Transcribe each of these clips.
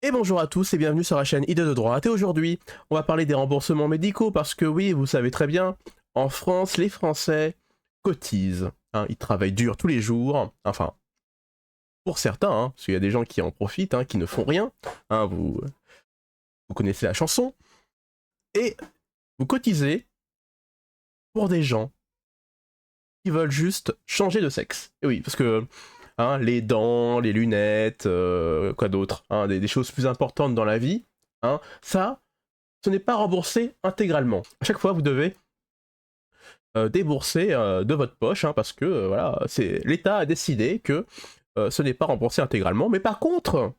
Et bonjour à tous et bienvenue sur la chaîne Idées de droite. Et aujourd'hui, on va parler des remboursements médicaux parce que oui, vous savez très bien, en France, les Français cotisent. Ils travaillent dur tous les jours. Enfin, pour certains, parce qu'il y a des gens qui en profitent, qui ne font rien. Vous connaissez la chanson. Et vous cotisez pour des gens qui veulent juste changer de sexe. Et oui, parce que les dents, les lunettes, quoi d'autre, des choses plus importantes dans la vie, ça, ce n'est pas remboursé intégralement. À chaque fois, vous devez débourser de votre poche, parce que voilà, l'État a décidé que ce n'est pas remboursé intégralement. Mais par contre,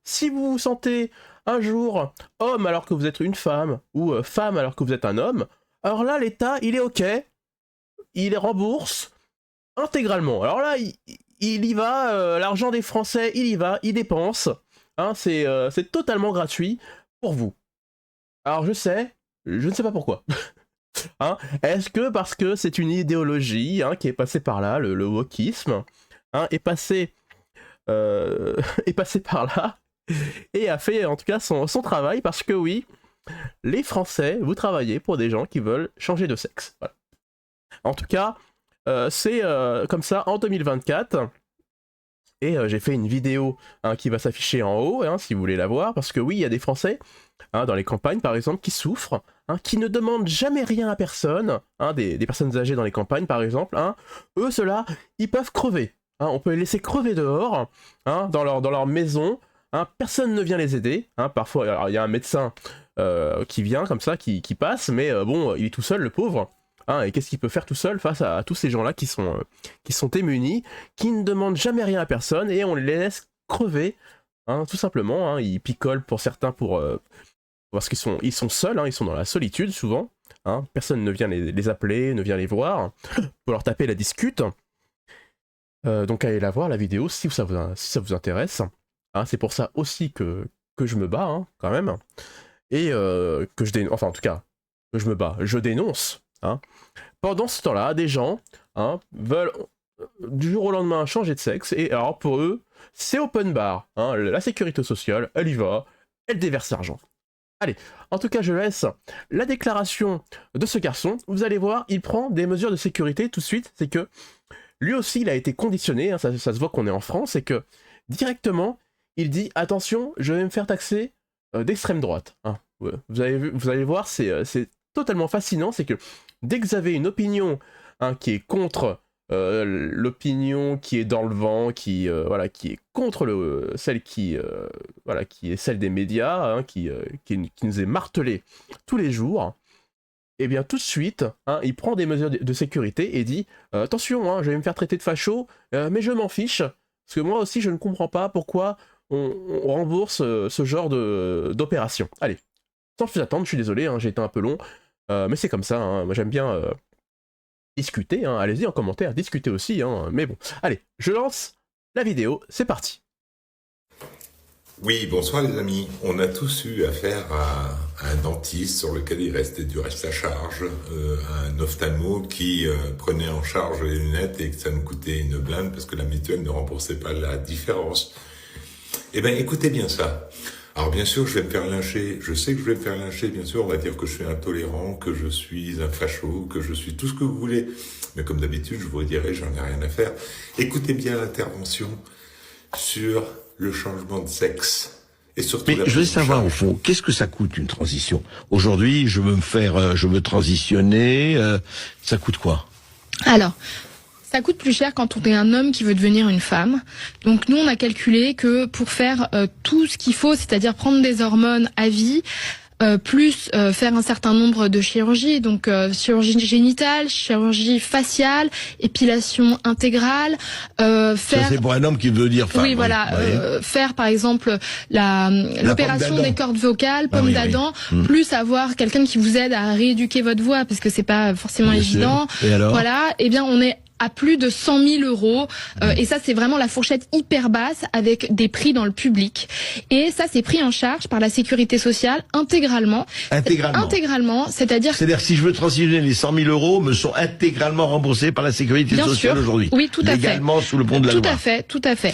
si vous vous sentez un jour homme alors que vous êtes une femme, ou femme alors que vous êtes un homme, alors là, l'État, il est OK, il les rembourse intégralement. Alors là, il y va, l'argent des Français, il y va, il dépense. C'est totalement gratuit pour vous. Alors je ne sais pas pourquoi. Est-ce que parce que c'est une idéologie qui est passée par là, le wokisme, est passé par là et a fait en tout cas son travail, parce que oui, les Français, vous travaillez pour des gens qui veulent changer de sexe. Voilà. En tout cas, c'est comme ça en 2024. Et j'ai fait une vidéo qui va s'afficher en haut, si vous voulez la voir, parce que oui, il y a des Français, dans les campagnes par exemple, qui souffrent, qui ne demandent jamais rien à personne, des personnes âgées dans les campagnes par exemple, eux, ceux-là, ils peuvent crever. On peut les laisser crever dehors, dans leur maison, personne ne vient les aider. Parfois, il y a un médecin qui vient comme ça, qui passe, mais bon, il est tout seul, le pauvre. Et qu'est-ce qu'il peut faire tout seul face à tous ces gens-là qui sont démunis, qui ne demandent jamais rien à personne, et on les laisse crever, tout simplement. Ils picolent pour certains parce qu'ils sont seuls, ils sont dans la solitude souvent. Personne ne vient les appeler, ne vient les voir, pour leur taper la discute. Donc allez la voir, la vidéo, si ça vous intéresse. C'est pour ça aussi que je me bats, quand même. Et que je dénonce, enfin en tout cas, que je me bats, je dénonce. Pendant ce temps-là, des gens veulent du jour au lendemain changer de sexe, et alors pour eux, c'est open bar. La sécurité sociale, elle y va, elle déverse l'argent. Allez, en tout cas, je laisse la déclaration de ce garçon. Vous allez voir, il prend des mesures de sécurité tout de suite. C'est que lui aussi, il a été conditionné, ça se voit qu'on est en France, et que directement, il dit attention, je vais me faire taxer d'extrême droite. Vous allez voir, c'est totalement fascinant, c'est que dès que vous avez une opinion qui est contre l'opinion qui est dans le vent, qui est contre celle qui est celle des médias, qui nous est martelée tous les jours, et bien tout de suite, il prend des mesures de sécurité et dit attention, je vais me faire traiter de facho, mais je m'en fiche, parce que moi aussi je ne comprends pas pourquoi on rembourse ce genre d'opération. Allez, sans plus attendre, je suis désolé, j'ai été un peu long. Mais c'est comme ça, moi j'aime bien discuter, allez-y en commentaire, discuter aussi, mais bon. Allez, je lance la vidéo, c'est parti. Oui, bonsoir les amis. On a tous eu affaire à un dentiste sur lequel il restait du reste à charge, un ophtalmo qui prenait en charge les lunettes et que ça nous coûtait une blinde parce que la mutuelle ne remboursait pas la différence. Eh bien, écoutez bien ça. Alors bien sûr, je vais me faire lyncher, je sais que je vais me faire lyncher, bien sûr, on va dire que je suis intolérant, que je suis un facho, que je suis tout ce que vous voulez. Mais comme d'habitude, je vous dirai, j'en ai rien à faire. Écoutez bien l'intervention sur le changement de sexe. Et surtout mais je veux savoir au fond, qu'est-ce que ça coûte une transition? Aujourd'hui, je veux transitionner, ça coûte quoi? Alors, ça coûte plus cher quand on est un homme qui veut devenir une femme. Donc nous, on a calculé que pour faire tout ce qu'il faut, c'est-à-dire prendre des hormones à vie, plus faire un certain nombre de chirurgies, donc chirurgie génitale, chirurgie faciale, épilation intégrale, faire... Ça c'est pour un homme qui veut dire femme. Oui, voilà, faire par exemple l'opération des cordes vocales, pomme d'Adam, plus avoir quelqu'un qui vous aide à rééduquer votre voix, parce que c'est pas forcément évident. Et alors voilà, eh bien on est à plus de 100 000 euros. Et ça, c'est vraiment la fourchette hyper basse avec des prix dans le public. Et ça, c'est pris en charge par la sécurité sociale intégralement. Intégralement, c'est-à-dire... C'est-à-dire si je veux transitionner, les 100 000 euros me sont intégralement remboursés par la sécurité sociale aujourd'hui. Oui, tout à fait. Légalement, sous le pont de la loi. Tout à fait.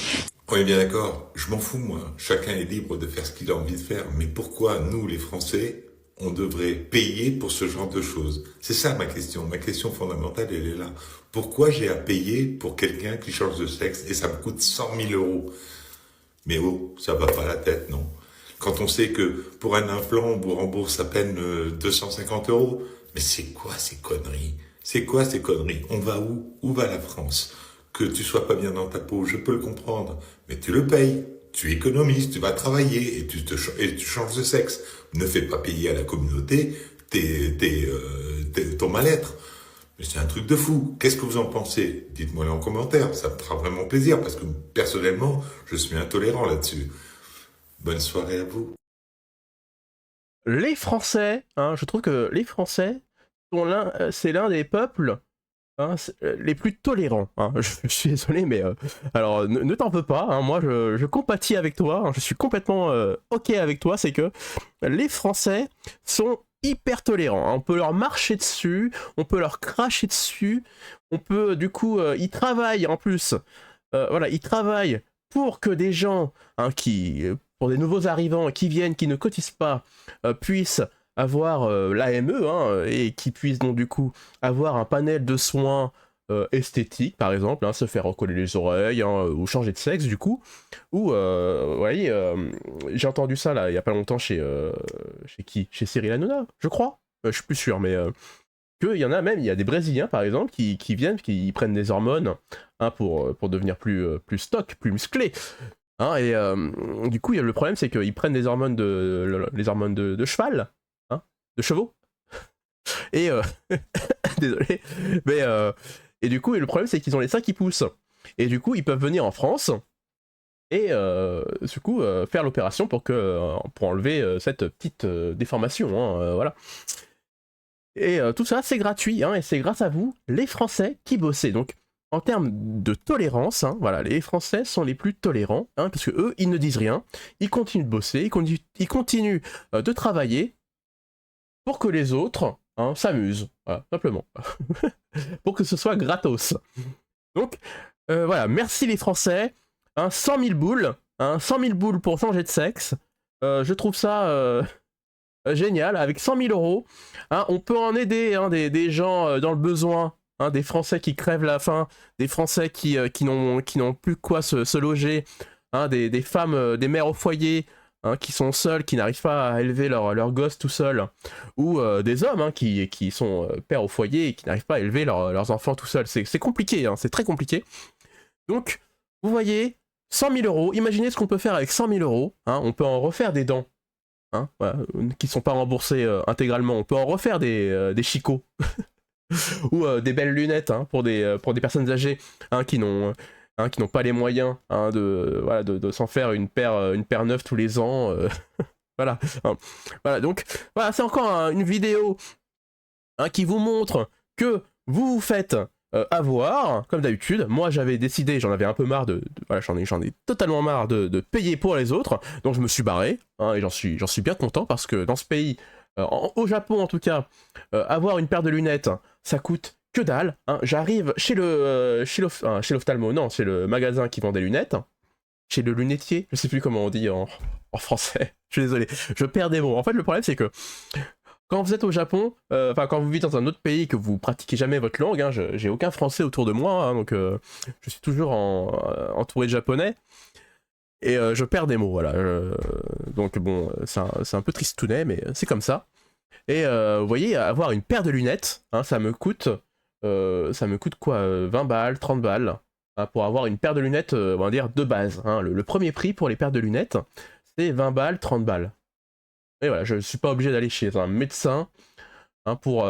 On est bien d'accord, je m'en fous moi, chacun est libre de faire ce qu'il a envie de faire, mais pourquoi nous les Français, on devrait payer pour ce genre de choses? C'est ça ma question fondamentale elle est là. Pourquoi j'ai à payer pour quelqu'un qui change de sexe et ça me coûte 100 000 euros? Mais oh, ça va pas la tête, non? Quand on sait que pour un implant, on vous rembourse à peine 250 euros, mais c'est quoi ces conneries? C'est quoi ces conneries? On va où? Où va la France? Que tu sois pas bien dans ta peau, je peux le comprendre, mais tu le payes. Tu économises, tu vas travailler et et tu changes de sexe. Ne fais pas payer à la communauté ton mal-être. Mais c'est un truc de fou. Qu'est-ce que vous en pensez? Dites-moi en commentaire, ça me fera vraiment plaisir parce que personnellement, je suis intolérant là-dessus. Bonne soirée à vous. Les Français, hein, je trouve que les Français sont c'est l'un des peuples hein, les plus tolérants. Hein. Je suis désolé, mais alors ne t'en veux pas. Hein, moi, je compatis avec toi. Hein, je suis complètement ok avec toi. C'est que les Français sont hyper tolérants. Hein. On peut leur marcher dessus, on peut leur cracher dessus, on peut du coup, ils travaillent en plus. Voilà, ils travaillent pour que des gens hein, pour des nouveaux arrivants qui viennent, qui ne cotisent pas, puissent avoir l'AME hein, et qui puissent donc du coup avoir un panel de soins esthétiques par exemple, hein, se faire recoller les oreilles hein, ou changer de sexe du coup, ou vous voyez, j'ai entendu ça là il y a pas longtemps chez qui? Chez Cyril Hanouna, je crois, je suis plus sûr, mais qu'il y en a même, il y a des Brésiliens par exemple qui viennent, qui prennent des hormones hein, pour devenir plus stock, plus musclés. Hein, et du coup, le problème c'est qu'ils prennent des hormones les hormones de cheval, hein, de chevaux. Et désolé, mais et du coup, le problème c'est qu'ils ont les seins qui poussent. Et du coup, ils peuvent venir en France et du coup faire l'opération pour enlever cette petite déformation. Hein, voilà. Et tout ça, c'est gratuit, hein, et c'est grâce à vous, les Français, qui bossez. Donc, en termes de tolérance, hein, voilà, les Français sont les plus tolérants, hein, parce que eux, ils ne disent rien, ils continuent de bosser, ils continuent de travailler pour que les autres hein, s'amusent, voilà, simplement. Pour que ce soit gratos. Donc, voilà, merci les Français, hein, 100 000 boules, hein, 100 000 boules pour changer de sexe, je trouve ça... génial, avec 100 000 euros, hein, on peut en aider hein, des gens dans le besoin, hein, des Français qui crèvent la faim, des Français qui n'ont plus quoi se loger, hein, des femmes, des mères au foyer hein, qui sont seules, qui n'arrivent pas à élever leurs gosses tout seuls, ou des hommes hein, qui sont pères au foyer et qui n'arrivent pas à élever leurs enfants tout seuls. C'est compliqué, hein, c'est très compliqué. Donc, vous voyez, 100 000 euros, imaginez ce qu'on peut faire avec 100 000 euros, hein, on peut en refaire des dents. Hein, voilà, qui sont pas remboursés intégralement. On peut en refaire des chicots ou des belles lunettes hein, pour des personnes âgées hein, qui n'ont pas les moyens hein, de s'en faire une paire neuve tous les ans. Voilà. Hein. Voilà. Donc voilà, c'est encore une vidéo hein, qui vous montre que vous vous faites avoir, comme d'habitude. Moi j'avais décidé, j'en avais un peu marre voilà, j'en ai totalement marre de payer pour les autres, donc je me suis barré, hein, et j'en suis bien content parce que dans ce pays, au Japon en tout cas, avoir une paire de lunettes, ça coûte que dalle. Hein. J'arrive chez l'ophtalmo, non, c'est le magasin qui vend des lunettes, chez le lunetier, je sais plus comment on dit en français, je suis désolé, je perds des mots. En fait le problème c'est que quand vous êtes au Japon, quand vous vivez dans un autre pays que vous pratiquez jamais votre langue, hein, j'ai aucun français autour de moi, hein, donc je suis toujours entouré de japonais, et je perds des mots, voilà. Donc bon, c'est un peu tristounet, mais c'est comme ça. Et vous voyez, avoir une paire de lunettes, hein, ça me coûte quoi 20 balles, 30 balles, hein, pour avoir une paire de lunettes, on va dire, de base. Hein. Le premier prix pour les paires de lunettes, c'est 20 balles, 30 balles. Et voilà, je ne suis pas obligé d'aller chez un médecin hein, pour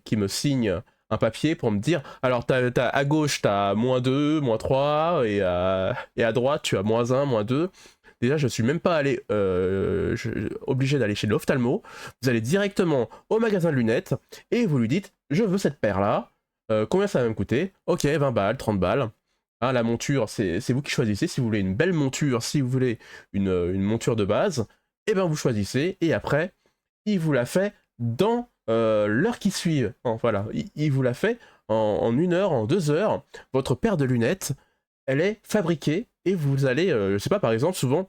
qui me signe un papier pour me dire alors à gauche tu as -2, -3 et à droite tu as -1, -2. Déjà je suis même pas obligé d'aller chez l'ophtalmo. Vous allez directement au magasin de lunettes et vous lui dites je veux cette paire là, combien ça va me coûter? Ok, 20 balles, 30 balles. Hein, la monture c'est vous qui choisissez, si vous voulez une belle monture, si vous voulez une monture de base, et ben vous choisissez et après il vous la fait dans l'heure qui suit. Hein, voilà, il vous la fait en 1 heure, en 2 heures, votre paire de lunettes elle est fabriquée et vous allez, je sais pas, par exemple, souvent,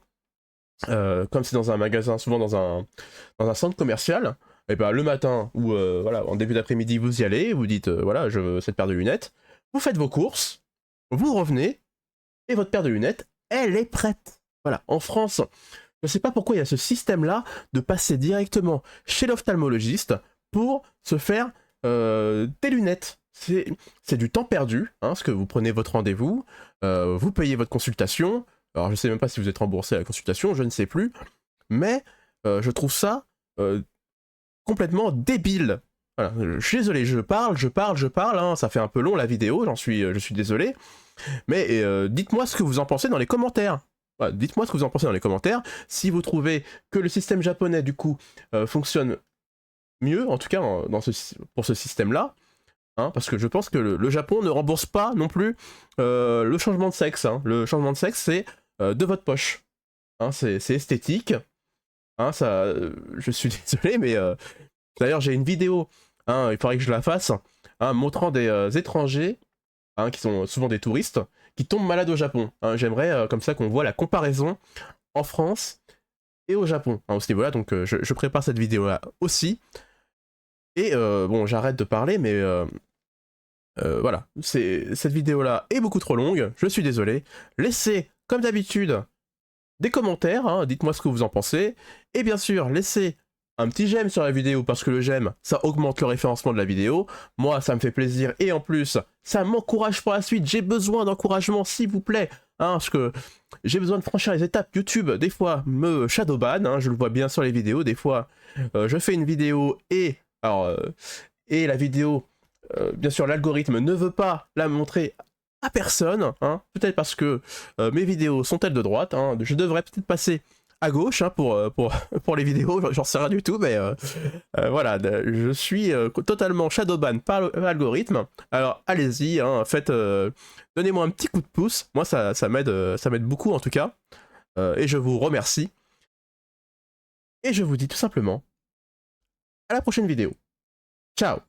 comme c'est dans un magasin, souvent dans un centre commercial, et ben le matin ou voilà, en début d'après-midi, vous y allez, vous dites voilà, je veux cette paire de lunettes, vous faites vos courses, vous revenez, et votre paire de lunettes, elle est prête. Voilà, en France, je sais pas pourquoi il y a ce système-là de passer directement chez l'ophtalmologiste pour se faire des lunettes. C'est du temps perdu, hein, parce que vous prenez votre rendez-vous, vous payez votre consultation. Alors je sais même pas si vous êtes remboursé à la consultation, je ne sais plus, mais je trouve ça complètement débile. Voilà, je suis désolé, je parle, hein, ça fait un peu long la vidéo, je suis désolé, mais dites-moi ce que vous en pensez dans les commentaires. Voilà, dites-moi ce que vous en pensez dans les commentaires, si vous trouvez que le système japonais du coup fonctionne mieux, en tout cas pour ce système-là. Hein, parce que je pense que le Japon ne rembourse pas non plus le changement de sexe. Hein. Le changement de sexe, c'est de votre poche. Hein, c'est esthétique. Hein, ça, je suis désolé, mais d'ailleurs, j'ai une vidéo, hein, il faudrait que je la fasse, hein, montrant des étrangers, hein, qui sont souvent des touristes, qui tombent malades au Japon. Hein. J'aimerais comme ça qu'on voit la comparaison en France et au Japon. Hein, à ce niveau-là, donc je prépare cette vidéo-là aussi. Et bon, j'arrête de parler, mais voilà, cette vidéo-là est beaucoup trop longue, je suis désolé. Laissez, comme d'habitude, des commentaires, hein, dites-moi ce que vous en pensez. Et bien sûr, laissez un petit j'aime sur la vidéo, parce que le j'aime, ça augmente le référencement de la vidéo. Moi, ça me fait plaisir, et en plus, ça m'encourage pour la suite. J'ai besoin d'encouragement, s'il vous plaît. Hein, parce que j'ai besoin de franchir les étapes. YouTube, des fois, me shadowban, hein, je le vois bien sur les vidéos. Des fois, je fais une vidéo et la vidéo, bien sûr, l'algorithme ne veut pas la montrer à personne, hein, peut-être parce que mes vidéos sont-elles de droite, hein, je devrais peut-être passer à gauche hein, pour les vidéos, j'en sais rien du tout, mais voilà, je suis totalement shadowban par l'algorithme, alors allez-y, hein, donnez-moi un petit coup de pouce, moi ça m'aide beaucoup en tout cas, et je vous remercie, et je vous dis tout simplement à la prochaine vidéo. Ciao!